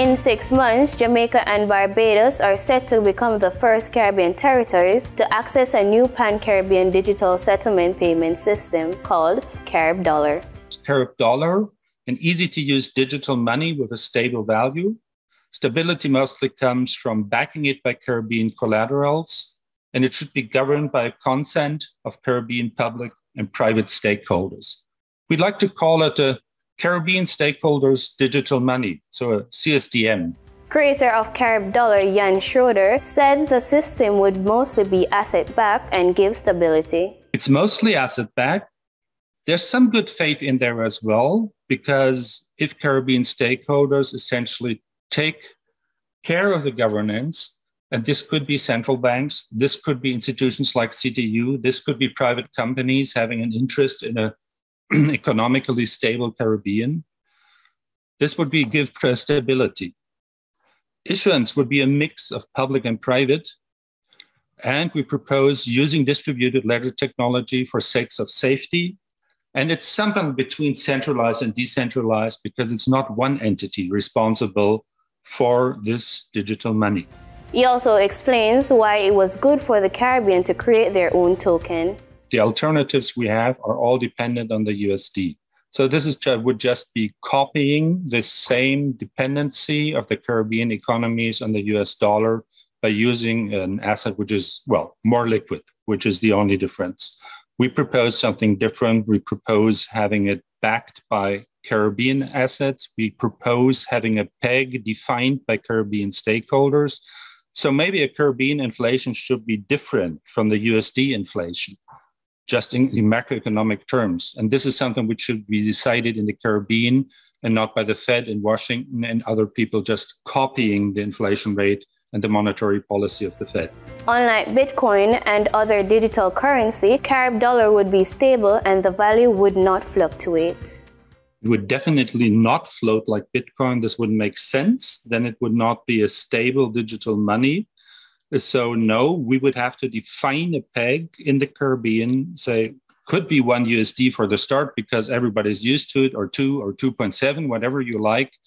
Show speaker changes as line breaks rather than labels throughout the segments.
In 6 months, Jamaica and Barbados are set to become the first Caribbean territories to access a new pan-Caribbean digital settlement payment system called Carib Dollar.
Carib Dollar, an easy-to-use digital money with a stable value. Stability mostly comes from backing it by Caribbean collaterals, and it should be governed by consent of Caribbean public and private stakeholders. We'd like to call it a Caribbean Stakeholders Digital Money, so a CSDM.
Creator of Carib Dollar, Jan Schroeder, said the system would mostly be asset-backed and give stability.
It's mostly asset-backed. There's some good faith in there as well, because if Caribbean stakeholders essentially take care of the governance, and this could be central banks, this could be institutions like CTU, this could be private companies having an interest in a economically stable Caribbean. This would give stability. Issuance would be a mix of public and private, and we propose using distributed ledger technology for sakes of safety. And it's something between centralized and decentralized because it's not one entity responsible for this digital money.
He also explains why it was good for the Caribbean to create their own token.
The alternatives we have are all dependent on the USD. So this would just be copying the same dependency of the Caribbean economies on the US dollar by using an asset which is, well, more liquid, which is the only difference. We propose something different. We propose having it backed by Caribbean assets. We propose having a peg defined by Caribbean stakeholders. So maybe a Caribbean inflation should be different from the USD inflation, just in macroeconomic terms. And this is something which should be decided in the Caribbean and not by the Fed in Washington and other people just copying the inflation rate and the monetary policy of the Fed.
Unlike Bitcoin and other digital currency, Carib Dollar would be stable and the value would not fluctuate.
It would definitely not float like Bitcoin. This wouldn't make sense. Then it would not be a stable digital money. So no, we would have to define a peg in the Caribbean, say, could be $1 USD for the start because everybody's used to it, or 2 or 2.7, whatever you like.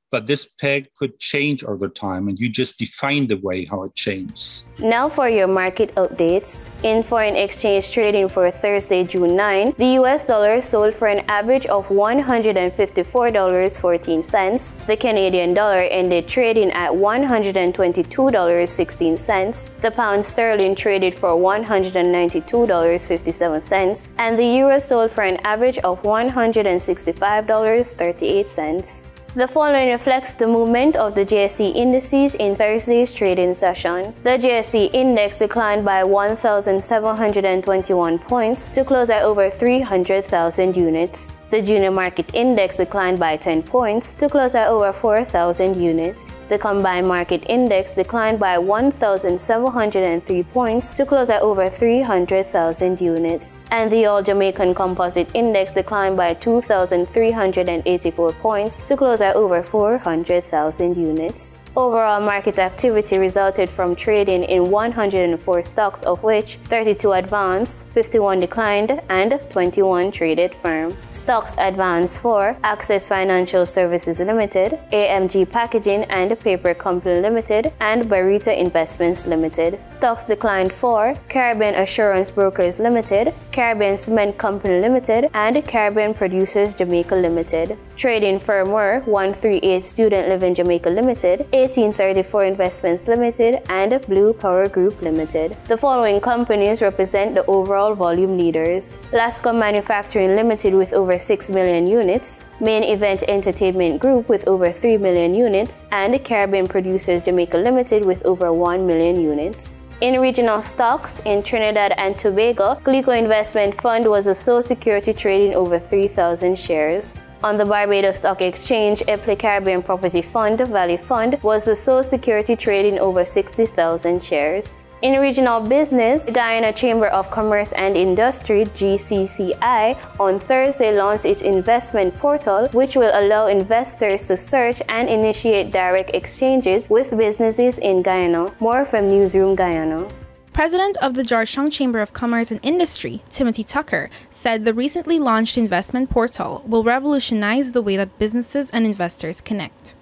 But this peg could change over time, and you just define the way how it changes.
Now for your market updates. In foreign exchange trading for Thursday, June 9, the US dollar sold for an average of $154.14. The Canadian dollar ended trading at $122.16. The pound sterling traded for $192.57, and the euro sold for an average of $165.38. The following reflects the movement of the JSE indices in Thursday's trading session. The JSE index declined by 1,721 points to close at over 300,000 units. The junior market index declined by 10 points to close at over 4,000 units. The combined market index declined by 1,703 points to close at over 300,000 units. And the All Jamaican Composite Index declined by 2,384 points to close at over 400,000 units. Overall market activity resulted from trading in 104 stocks, of which 32 advanced, 51 declined, and 21 traded firm. Stocks advanced for Access Financial Services Limited, AMG Packaging and Paper Company Limited, and Barita Investments Limited. Stocks declined for Caribbean Assurance Brokers Limited, Caribbean Cement Company Limited, and Caribbean Producers Jamaica Limited. Trading firm were 138 Student Living Jamaica Limited, 1834 Investments Limited, and Blue Power Group Limited. The following companies represent the overall volume leaders: Lasco Manufacturing Limited with over 6 million units, Main Event Entertainment Group with over 3 million units, and Caribbean Producers Jamaica Limited with over 1 million units. In regional stocks, in Trinidad and Tobago, Glico Investment Fund was a sole security trading over 3,000 shares. On the Barbados Stock Exchange, Epley Caribbean Property Fund, Valley Fund, was the sole security trading over 60,000 shares. In regional business, the Guyana Chamber of Commerce and Industry, GCCI, on Thursday launched its investment portal, which will allow investors to search and initiate direct exchanges with businesses in Guyana. More from Newsroom Guyana.
President of the Georgetown Chamber of Commerce and Industry, Timothy Tucker, said the recently launched investment portal will revolutionize the way that businesses and investors connect.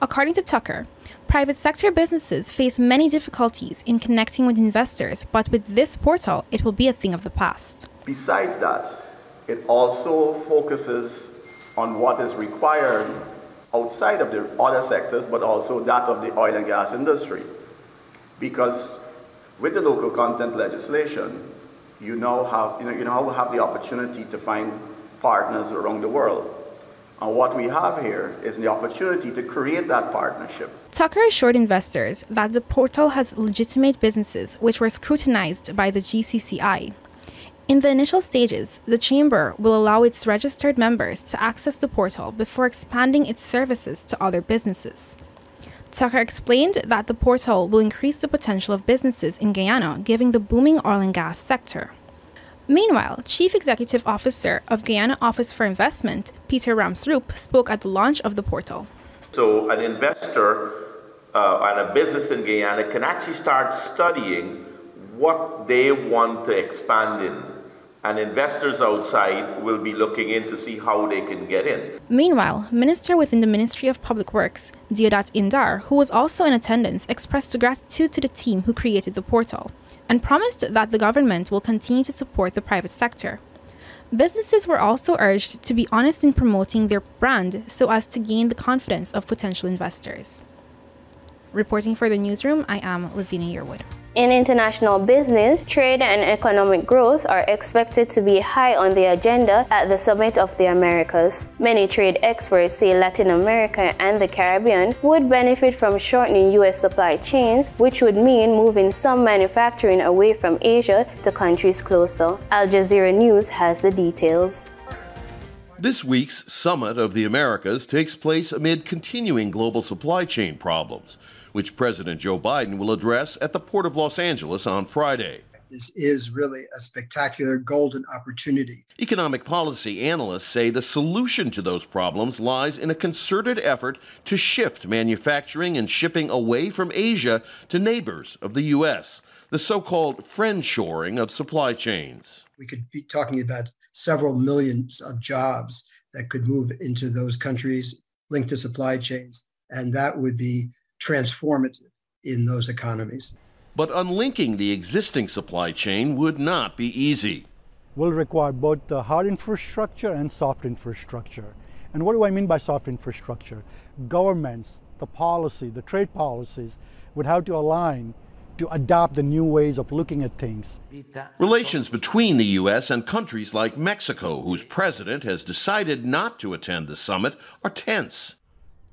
According to Tucker, private sector businesses face many difficulties in connecting with investors, but with this portal, it will be a thing of the past.
Besides that, it also focuses on what is required outside of the other sectors, but also that of the oil and gas industry. Because with the local content legislation, you now have the opportunity to find partners around the world. And what we have here is the opportunity to create that partnership.
Tucker assured investors that the portal has legitimate businesses which were scrutinized by the GCCI. In the initial stages, the Chamber will allow its registered members to access the portal before expanding its services to other businesses. Tucker explained that the portal will increase the potential of businesses in Guyana, given the booming oil and gas sector. Meanwhile, Chief Executive Officer of Guyana Office for Investment, Peter Ramsroop, spoke at the launch of the portal.
So an investor and a business in Guyana can actually start studying what they want to expand in. And investors outside will be looking in to see how they can get in.
Meanwhile, Minister within the Ministry of Public Works, Deodat Indar, who was also in attendance, expressed gratitude to the team who created the portal and promised that the government will continue to support the private sector. Businesses were also urged to be honest in promoting their brand so as to gain the confidence of potential investors. Reporting for the newsroom, I am Lizina Yearwood.
In international business, trade and economic growth are expected to be high on the agenda at the Summit of the Americas. Many trade experts say Latin America and the Caribbean would benefit from shortening U.S. supply chains, which would mean moving some manufacturing away from Asia to countries closer. Al Jazeera News has the details.
This week's Summit of the Americas takes place amid continuing global supply chain problems, which President Joe Biden will address at the Port of Los Angeles on Friday.
This is really a spectacular golden opportunity.
Economic policy analysts say the solution to those problems lies in a concerted effort to shift manufacturing and shipping away from Asia to neighbors of the U.S., the so-called friendshoring of supply chains.
We could be talking about several millions of jobs that could move into those countries linked to supply chains, and that would be transformative in those economies.
But unlinking the existing supply chain would not be easy.
Will require both the hard infrastructure and soft infrastructure. And what do I mean by soft infrastructure? Governments, the policy, the trade policies would have to align to adopt the new ways of looking at things.
Relations between the U.S. and countries like Mexico, whose president has decided not to attend the summit, are tense.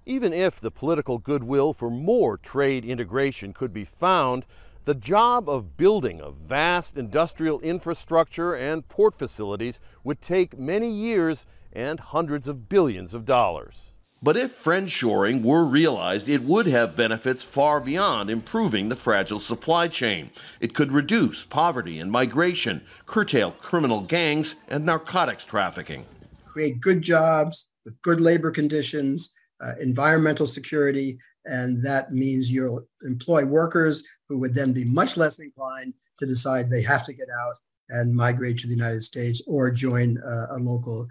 Even if the political goodwill for more trade integration could be found, the job of building a vast industrial infrastructure and port facilities would take many years and hundreds of billions of dollars. But if friendshoring were realized, it would have benefits far beyond improving the fragile supply chain. It could reduce poverty and migration, curtail criminal gangs and narcotics trafficking.
Create good jobs with good labor conditions, environmental security, and that means you'll employ workers who would then be much less inclined to decide they have to get out and migrate to the United States or join a local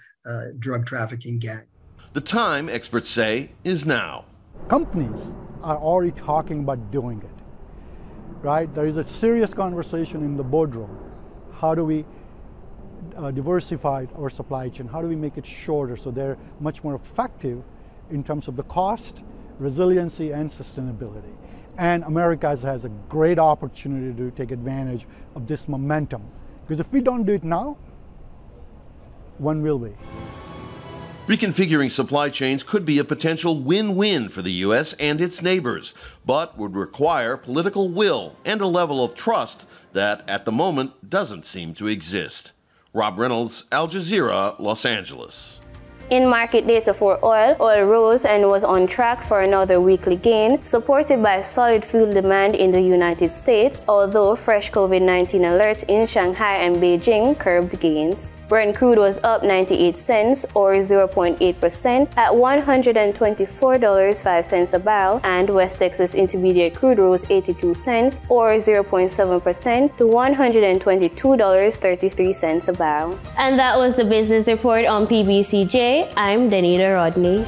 drug trafficking gang.
The time, experts say, is now.
Companies are already talking about doing it, right? There is a serious conversation in the boardroom. How do we diversify our supply chain? How do we make it shorter so they're much more effective in terms of the cost, resiliency, and sustainability? And America has a great opportunity to take advantage of this momentum. Because if we don't do it now, when will we?
Reconfiguring supply chains could be a potential win-win for the U.S. and its neighbors, but would require political will and a level of trust that, at the moment, doesn't seem to exist. Rob Reynolds, Al Jazeera, Los Angeles.
In market data for oil rose and was on track for another weekly gain, supported by solid fuel demand in the United States, although fresh COVID-19 alerts in Shanghai and Beijing curbed gains. Brent crude was up 98 cents or 0.8% at $124.05 a barrel, and West Texas Intermediate crude rose 82 cents or 0.7% to $122.33 a barrel. And that was the business report on PBCJ. I'm Danita Rodney.